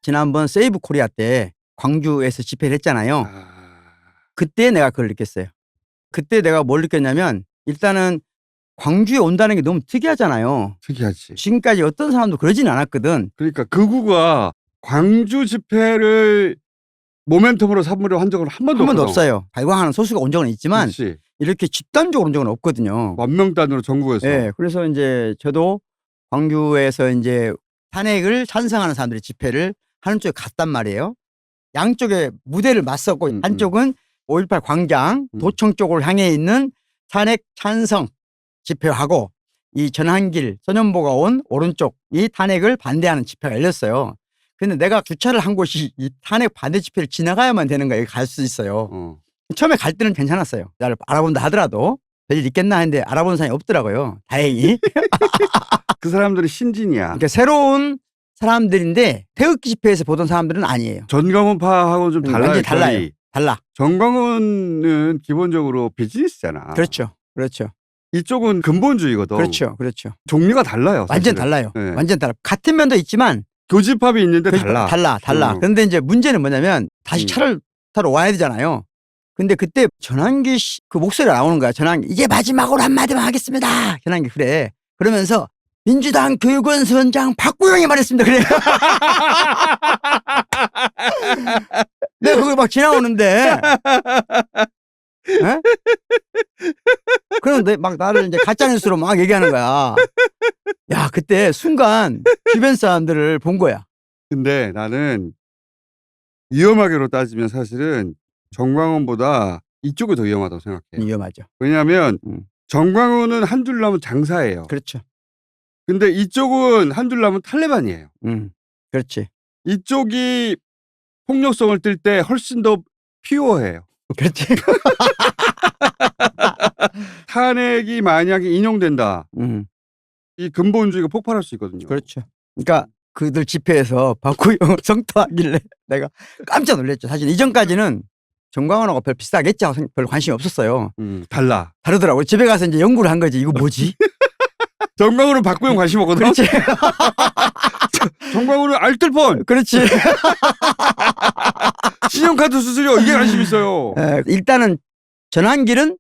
지난번 세이브 코리아 때 광주에서 집회를 했잖아요. 그때 내가 그걸 느꼈어요. 그때 내가 뭘 느꼈냐면 일단은 광주에 온다는 게 너무 특이하잖아요. 특이하지. 지금까지 어떤 사람도 그러진 않았거든. 그러니까 극우가 광주 집회를 모멘텀으로 삼으려 한 적은 한 번도 한 번도 없거든. 없어요. 발광하는 소수가 온 적은 있지만 그렇지. 이렇게 집단적으로 온 적은 없거든요. 만명 단위로 전국에서. 네, 그래서 이제 저도 광주에서 이제 탄핵을 찬성하는 사람들이 집회를 하는 쪽에 갔단 말이에요. 양쪽에 무대를 맞섰고 한쪽은 5.18 광장 도청 쪽을 향해 있는 탄핵 찬성 집회하고 이 전한길 소년보가 온 오른쪽 이 탄핵을 반대하는 집회가 열렸어요. 근데 내가 주차를 한 곳이 이 탄핵 반대 집회를 지나가야만 되는 거예요. 갈 수 있어요. 처음에 갈 때는 괜찮았어요. 나를 알아본다 하더라도 별일 있겠나 했는데 알아보는 사람이 없더라고요. 다행히. 그 사람들이 신진이야. 그러니까 새로운 사람들인데 태극기 집회에서 보던 사람들은 아니에요. 전광훈파하고는 좀 달라요. 완전히 달라요. 달라. 전광훈은 기본적으로 비즈니스잖아. 그렇죠. 그렇죠. 이쪽은 근본주의거든. 그렇죠. 그렇죠. 종류가 달라요. 완전 사실은. 달라요. 네. 완전 달라. 같은 면도 있지만 교집합이 있는데 달라. 달라. 그런데 이제 문제는 뭐냐면 다시 차를 타러 와야 되잖아요. 근데 그때 전환기 씨 그 목소리가 나오는 거야. 전환기 이제 마지막으로 한마디만 하겠습니다. 전환기 그래. 그러면서 민주당 교육원선장 박구영이 말했습니다. 그래. 내가 그걸 막 지나오는데. 그런데 막 나를 이제 가짜뉴스로 막 얘기하는 거야. 야, 그때 순간 주변 사람들을 본 거야. 근데 나는 위험하게로 따지면 사실은 정광훈보다 이쪽이 더 위험하다고 생각해요. 위험하죠. 왜냐하면 정광훈은 한 줄 나면 장사예요. 그렇죠. 근데 이쪽은 한 줄 나면 탈레반이에요. 그렇지. 이쪽이 폭력성을 띨 때 훨씬 더 피오해요. 그렇지. 탄핵이 만약에 인용된다. 이 근본주의가 폭발할 수 있거든요. 그렇죠. 그러니까 그들 집회에서 박구영을 성토하길래 내가 깜짝 놀랐죠. 사실 이전까지는 정광훈하고 별 비슷하겠지 하고 별 관심이 없었어요. 달라. 다르더라고요. 집에 가서 이제 연구를 한 거지. 이거 뭐지? 정광훈은 박구영 관심 없거든. 그렇지. 정광훈은 알뜰폰. 그렇지. 신용카드 수수료 이게 관심 있어요. 일단은 전환길은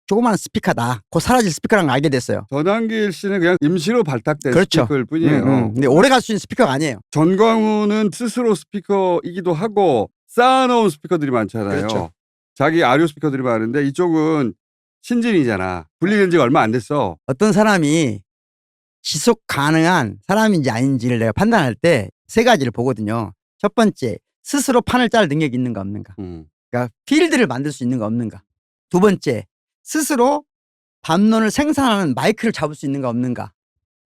조그마한 스피커다. 곧 사라질 스피커라는 걸 알게 됐어요. 전환길 씨는 그냥 임시로 발탁된 그렇죠. 스피커일 뿐이에요. 근데 오래 갈 수 있는 스피커가 아니에요. 전광훈은 스스로 스피커이기도 하고 쌓아놓은 스피커들이 많잖아요. 그렇죠. 자기 아리오 스피커들이 많은데 이쪽은 신진이잖아. 분리된 지가 얼마 안 됐어. 어떤 사람이 지속 가능한 사람인지 아닌지를 내가 판단할 때 세 가지를 보거든요. 첫 번째, 스스로 판을 짤 능력이 있는가 없는가. 그러니까 필드를 만들 수 있는가 없는가. 두 번째, 스스로 담론을 생산하는 마이크를 잡을 수 있는가 없는가.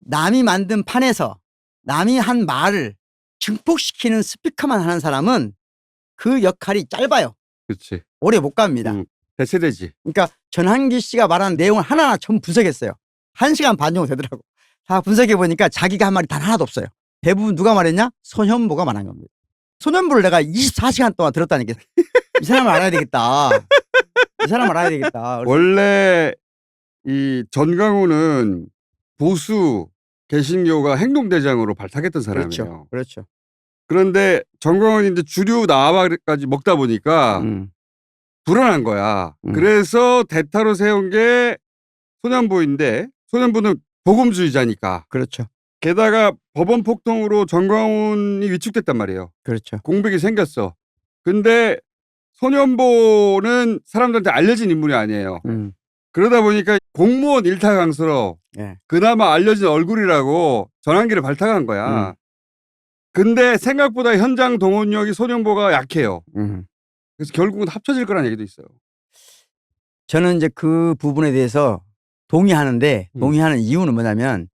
남이 만든 판에서 남이 한 말을 증폭시키는 스피커만 하는 사람은 그 역할이 짧아요. 그렇지. 오래 못 갑니다. 대체되지. 그러니까 전한기 씨가 말하는 내용을 하나하나 전부 분석했어요. 1시간 반 정도 되더라고. 다 분석해 보니까 자기가 한 말이 단 하나도 없어요. 대부분 누가 말했냐? 손현보가 말한 겁니다. 손현보를 내가 24시간 동안 들었다니까. 이 사람을 알아야 되겠다. 이 사람을 알아야 되겠다. 원래 이 전광훈은 보수 개신교가 행동대장으로 발탁했던 사람이에요. 그렇죠. 그런데 전광훈이 이제 주류 나와까지 먹다 보니까 불안한 거야. 그래서 대타로 세운 게 소년보인데 소년보는 복음주의자니까. 그렇죠. 게다가 법원 폭동으로 전광훈이 위축됐단 말이에요. 그렇죠. 공백이 생겼어. 근데 소년보는 사람들한테 알려진 인물이 아니에요. 그러다 보니까 공무원 일타 강서로 그나마 알려진 얼굴이라고 전환기를 발탁한 거야. 근데 생각보다 현장 동원력이 소년보가 약해요. 그래서 결국은 합쳐질 거라는 얘기도 있어요. 저는 이제 그 부분에 대해서 동의하는데 동의하는 이유는 뭐냐면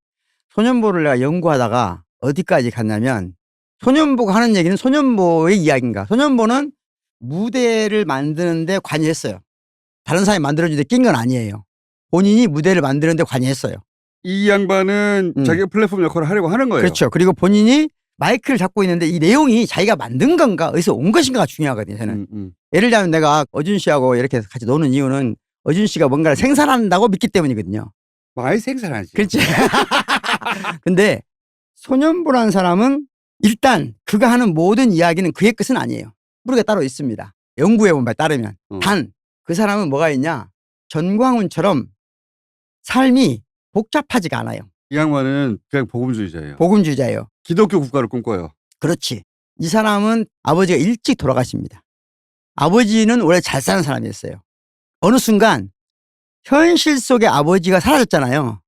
소년보를 내가 연구하다가 어디까지 갔냐면 소년보가 하는 얘기는 소년보의 이야기인가. 소년보는 무대를 만드는데 관여했어요. 다른 사람이 만들어주는데 낀 건 아니에요. 본인이 무대를 만드는데 관여했어요. 이 양반은 자기가 플랫폼 역할을 하려고 하는 거예요. 그렇죠. 그리고 본인이 마이크를 잡고 있는데 이 내용이 자기가 만든 건가 어디서 온 것인가가 중요하거든요. 저는. 예를 들면 내가 어준 씨하고 이렇게 같이 노는 이유는 어준 씨가 뭔가를 생산한다고 믿기 때문이거든요. 많이 생산하지. 그렇지. 근데 소년보라는 사람은 일단 그가 하는 모든 이야기는 그의 끝은 아니에요. 뿌리가 따로 있습니다. 연구해본 바에 따르면. 단 그 사람은 뭐가 있냐. 전광훈처럼 삶이 복잡하지가 않아요. 이 양반은 그냥 복음주의자예요. 복음주의자예요. 기독교 국가를 꿈꿔요. 그렇지. 이 사람은 아버지가 일찍 돌아가십니다. 아버지는 원래 잘 사는 사람이었어요. 어느 순간 현실 속의 아버지가 사라졌잖아요.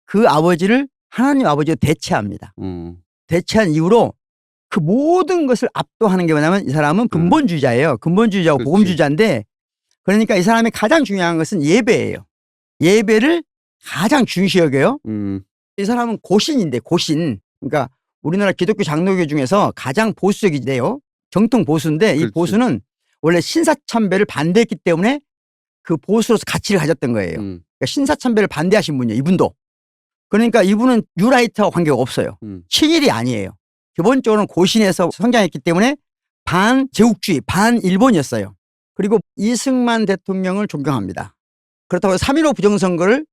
그 아버지를 하나님 아버지가 대체합니다. 대체한 이후로 그 모든 것을 압도하는 게 뭐냐면 이 사람은 근본주의자예요. 근본주의자고 그렇지. 복음주의자인데 그러니까 이 사람이 가장 중요한 것은 예배예요. 예배를 가장 중시 여겨요. 이 사람은 고신인데 고신. 그러니까 우리나라 기독교 장로교 중에서 가장 보수적이래요. 정통 보수인데 이 그렇지. 보수는 원래 신사참배를 반대했기 때문에 그 보수로서 가치를 가졌던 거예요. 그러니까 신사참배를 반대하신 분이에요. 이분도. 그러니까 이분은 뉴라이트하고 관계가 없어요. 친일이 아니에요. 기본적으로는 고신에서 성장했기 때문에 반제국주의, 반일본이었어요. 그리고 이승만 대통령을 존경합니다. 그렇다고 해서 3.15 부정선거를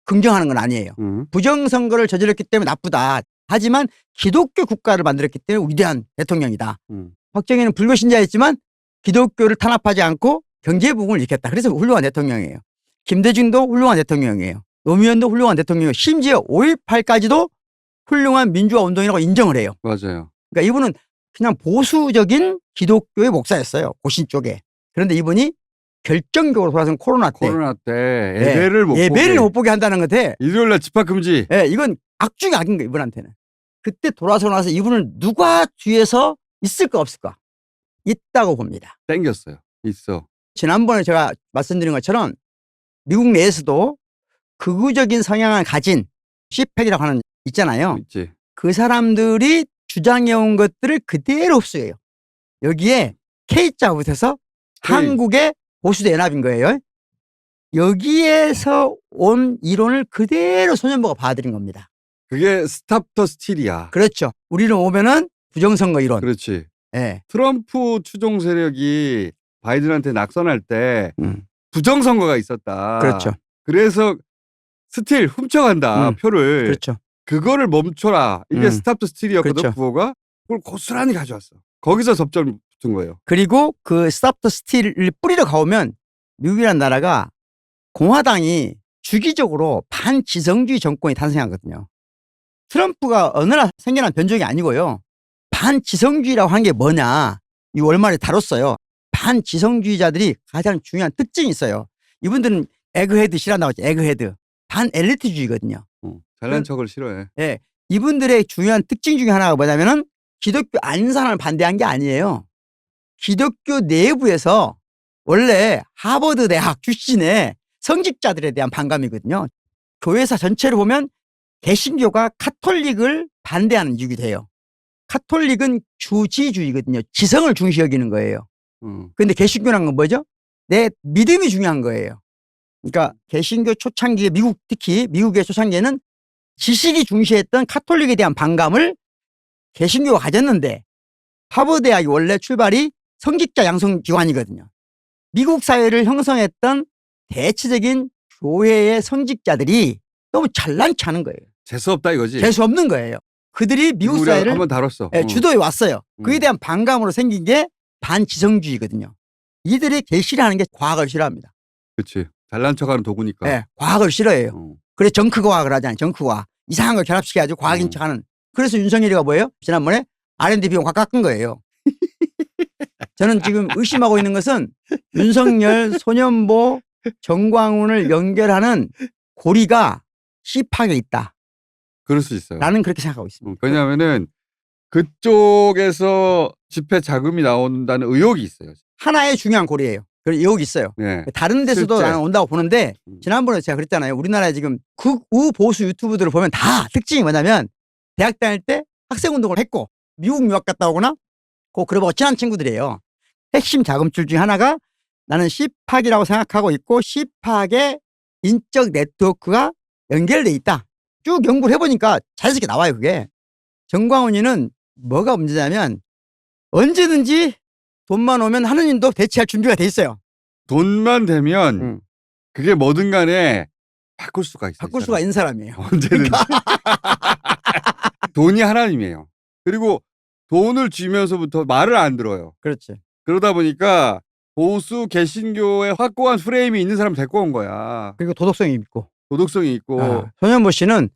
긍정하는 건 아니에요. 부정선거를 저질렀기 때문에 나쁘다. 하지만 기독교 국가를 만들었기 때문에 위대한 대통령이다. 박정희는 불교 신자였지만 기독교를 탄압하지 않고 경제 부흥을 일으켰다. 그래서 훌륭한 대통령이에요. 김대중도 훌륭한 대통령이에요. 노무현도 훌륭한 대통령이에요. 심지어 5.18까지도 훌륭한 민주화 운동이라고 인정을 해요. 맞아요. 그러니까 이분은 그냥 보수적인 기독교의 목사였어요. 고신 쪽에. 그런데 이분이 결정적으로 돌아선 코로나 때 예배를 못 보게 한다는 건데 일요일날 집합 금지. 이건 악 중에 악인 거예요. 이분한테는. 그때 돌아서고 나서 이분을 누가 뒤에서 있을까 없을까? 있다고 봅니다. 땡겼어요. 있어. 지난번에 제가 말씀드린 것처럼 미국 내에서도 극우적인 성향을 가진 시팩이라고 하는 있잖아요. 있지. 그 사람들이 주장해온 것들을 그대로 흡수해요. 여기에 K자 붙어서 한국의 보수대 연합인 거예요. 여기에서 온 이론을 그대로 소년보가 받아들인 겁니다. 그게 스탑 더 스틸이야. 그렇죠. 우리는 오면은 부정선거 이론. 그렇지. 예. 트럼프 추종 세력이 바이든한테 낙선할 때 부정선거가 있었다. 그렇죠. 그래서 스틸 훔쳐간다. 표를. 그렇죠. 그거를 멈춰라. 이게 스탑 더 스틸이었거든. 그렇죠. 부호가. 그걸 고스란히 가져왔어. 거기서 접점 붙은 거예요. 그리고 그 스탑 더 스틸을 뿌리러 가오면 미국이라는 나라가 공화당이 주기적으로 반지성주의 정권이 탄생하거든요. 트럼프가 어느 날 생겨난 변종이 아니고요. 반지성주의라고 하는 게 뭐냐. 이 월말에 다뤘어요. 반지성주의자들이 가장 중요한 특징이 있어요. 이분들은 에그헤드 싫어한다고 했죠. 에그헤드. 반엘리트주의거든요. 잘난 척을 싫어해. 네. 이분들의 중요한 특징 중에 하나가 뭐냐면은 기독교 아닌 사람을 반대한 게 아니에요. 기독교 내부에서 원래 하버드 대학 출신의 성직자들에 대한 반감이거든요. 교회사 전체를 보면 개신교가 카톨릭을 반대하는 이유가 돼요. 카톨릭은 주지주의거든요. 지성을 중시 여기는 거예요. 그런데 개신교란 건 뭐죠? 내 믿음이 중요한 거예요. 그러니까 개신교 초창기에 특히 미국의 초창기에는 지식이 중시했던 카톨릭에 대한 반감을 개신교가 가졌는데 하버드 대학이 원래 출발이 성직자 양성 기관이거든요. 미국 사회를 형성했던 대체적인 교회의 성직자들이 너무 잘난 척 하는 거예요. 재수없다 이거지. 재수 없는 거예요. 그들이 미국 사회를 한번 다뤘어. 주도해 왔어요. 그에 대한 반감으로 생긴 게 반지성주의거든요. 이들이 제일 싫어하는 게 과학을 싫어합니다. 그렇지. 잘난 척하는 도구니까. 네, 과학을 싫어해요. 그래서 정크과학을 하잖아요. 정크과학. 이상한 걸 결합시켜가지고 과학인 척하는. 그래서 윤석열이가 뭐예요? 지난번에 R&D 비용 확 깎은 거예요. 저는 지금 의심하고 있는 것은 윤석열, 소년보, 정광훈을 연결하는 고리가 C팍에 있다. 그럴 수 있어요. 나는 그렇게 생각하고 있습니다. 왜냐하면은 그쪽에서 집회 자금이 나온다는 의혹이 있어요. 하나의 중요한 고리예요. 그런 의혹이 있어요. 네. 다른 데서도 실제. 나는 온다고 보는데 지난번에 제가 그랬잖아요. 우리나라에 지금 극우 보수 유튜브들을 보면 다 특징이 뭐냐면 대학 다닐 때 학생운동을 했고 미국 유학 갔다 오거나 그러고 친한 친구들이에요. 핵심 자금줄 중에 하나가 나는 C팍이라고 생각하고 있고 C팍의 인적 네트워크가 연결돼 있다. 쭉 연구를 해보니까 자연스럽게 나와요. 그게. 정광훈이는 뭐가 문제냐면 언제든지 돈만 오면 하느님도 대체할 준비가 돼 있어요. 돈만 되면 그게 뭐든 간에 바꿀 수가 있어요. 바꿀 수가 있는 사람이에요. 언제든지. 돈이 하나님이에요. 그리고 돈을 쥐면서부터 말을 안 들어요. 그렇지. 그러다 보니까 보수 개신교의 확고한 프레임이 있는 사람 데리고 온 거야. 그리고 도덕성이 있고. 도덕성이 있고. 손현보 씨는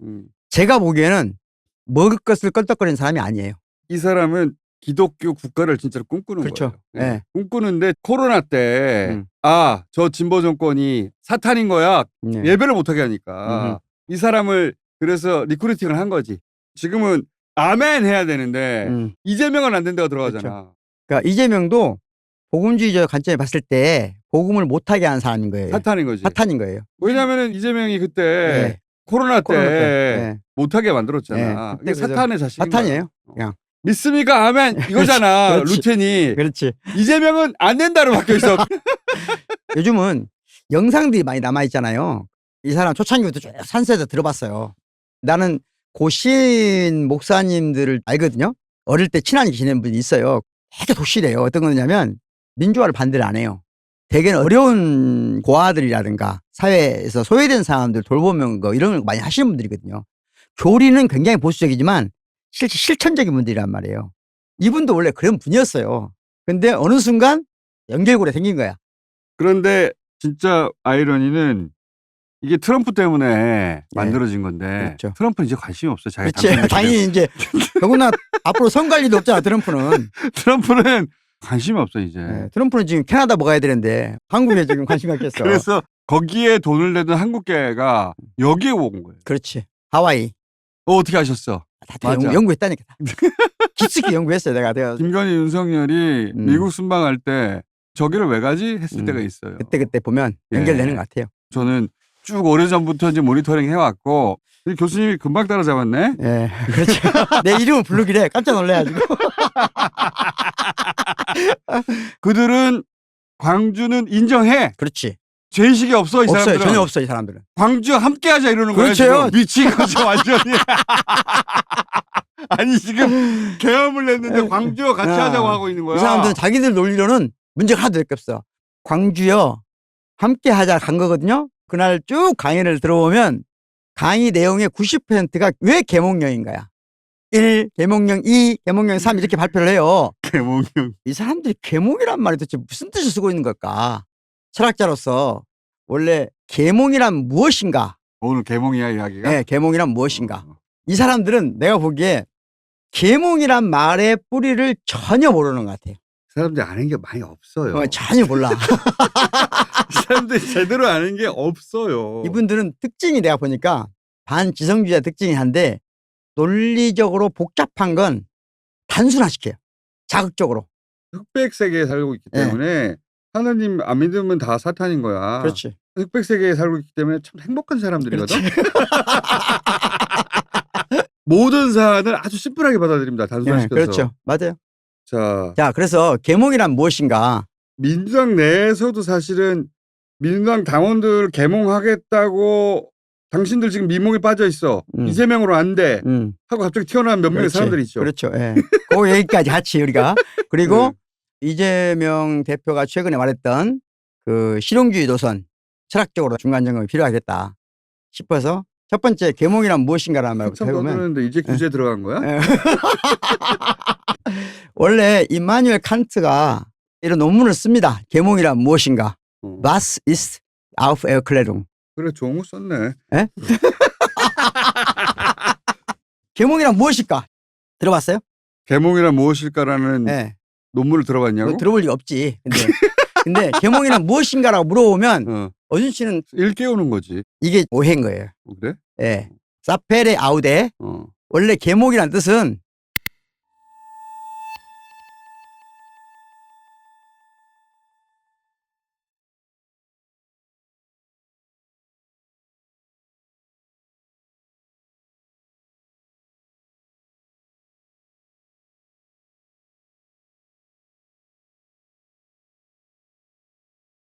제가 보기에는 먹을 것을 껄떡거리는 사람이 아니에요. 이 사람은 기독교 국가를 진짜로 꿈꾸는 그렇죠. 거예요. 네. 꿈꾸는데 코로나 때 저 진보 정권이 사탄인 거야. 네. 예배를 못하게 하니까 이 사람을 그래서 리크루팅을 한 거지. 지금은 아멘 해야 되는데 이재명은 안 된다고 들어가잖아. 그렇죠. 그러니까 이재명도 복음주의적 관점에 봤을 때 복음을 못하게 하는 사람인 거예요. 사탄인 거지. 사탄인 거예요. 왜냐하면 이재명이 그때 네. 코로나 때 네. 못하게 만들었잖아. 네. 이게 사탄의 자식인 사탄이에요. 거야. 그냥. 믿습니까? 아멘 이거잖아. 그렇지. 루텐이. 그렇지. 이재명은 안 된다로 바뀌어 있어. 요즘은 영상들이 많이 남아 있잖아요. 이 사람 초창기부터 쭉 산세에서 들어봤어요. 나는 고신 목사님들을 알거든요. 어릴 때 친하게 지낸 분이 있어요. 되게 독실해요. 어떤 거냐면 민주화를 반대를 안 해요. 대개는 어려운 고아들이라든가 사회에서 소외된 사람들 돌보는 거 이런 걸 많이 하시는 분들이거든요. 교리는 굉장히 보수적이지만 실제 실천적인 분들이란 말이에요. 이분도 원래 그런 분이었어요. 근데 어느 순간 연결고리 생긴 거야. 그런데 진짜 아이러니는 이게 트럼프 때문에 만들어진 건데 그렇죠. 트럼프는 이제 관심이 없어요. 자기 그렇지. 당연히 이제 더구나 앞으로 선거 할 일도 없잖아. 트럼프는. 트럼프는 관심이 없어 이제. 네, 트럼프는 지금 캐나다 먹어야 되는데 한국에 지금 관심 갖겠어. 그래서 거기에 돈을 내던 한국계가 여기에 온 거예요. 그렇지. 하와이. 어떻게 하셨어? 다 연구했다니까. 깊숙이 연구했어요. 내가. 김건희 윤석열이 미국 순방할 때 저기를 왜 가지 했을 때가 있어요. 그때 보면 연결되는 것 같아요. 저는 쭉 오래전부터 이제 모니터링 해왔고 교수님이 금방 따라잡았네. 네, 그렇죠. 내 이름을 부르길래 깜짝 놀래가지고. 그들은 광주는 인정해. 그렇지. 죄의식이 없어 이 없어요. 사람들은. 전혀 없어 이 사람들은. 광주 함께하자 이러는 그렇죠. 거예요. 미친 거죠 완전히. 아니 지금 계엄을 냈는데 광주와 같이 하자고 하고 있는 거야. 이 사람들은 자기들 논리로는 문제가 하나도 없어. 광주요 함께하자 간 거거든요. 그날 쭉 강의를 들어보면 강의 내용의 90%가 왜 계몽령인가야. 1, 계몽령 2, 계몽령 3 이렇게 발표를 해요. 계몽령. 이 사람들이 계몽이란 말이 도대체 무슨 뜻을 쓰고 있는 걸까? 철학자로서 원래 계몽이란 무엇인가? 오늘 계몽이야 이야기가? 네, 계몽이란 무엇인가? 이 사람들은 내가 보기에 계몽이란 말의 뿌리를 전혀 모르는 것 같아요. 사람들이 아는 게 많이 없어요. 전혀 몰라. 사람들이 제대로 아는 게 없어요. 이분들은 특징이 내가 보니까 반지성주의자 특징이 한데 논리적으로 복잡한 건 단순화시켜요. 자극적으로. 흑백 세계에 살고 있기 때문에 하나님 안 믿으면 다 사탄인 거야. 그렇지. 흑백 세계에 살고 있기 때문에 참 행복한 사람들이거든. 모든 사안을 아주 심플하게 받아들입니다. 단순화시켜서. 그렇죠. 맞아요. 자, 그래서 계몽이란 무엇인가? 민주당 내에서도 사실은 민주당 당원들 계몽하겠다고 당신들 지금 미몽에 빠져 있어. 이재명으로 안 돼. 하고 갑자기 튀어나온 몇 명의 사람들이 있죠. 그렇죠. 예. 그 얘기까지 같이 우리가. 그리고 이재명 대표가 최근에 말했던 그 실용주의 노선 철학적으로 중간 점검이 필요하겠다 싶어서 첫 번째 계몽이란 무엇인가라는 말부터 해보면 이제 규제 들어간 거야? 원래 임마누엘 칸트가 이런 논문을 씁니다. 계몽이란 무엇인가? Was ist Aufklärung? 그래 좋은 거 썼네. 계몽이란 무엇일까? 들어봤어요? 계몽이란 무엇일까라는 논문을 들어봤냐고? 들어볼 리가 없지. 근데 계몽이란 무엇인가라고 물어보면 어준 씨는 일깨우는 거지. 이게 오해인 거예요. 그래? 예. 사페레 아우데. 원래 계몽이란 뜻은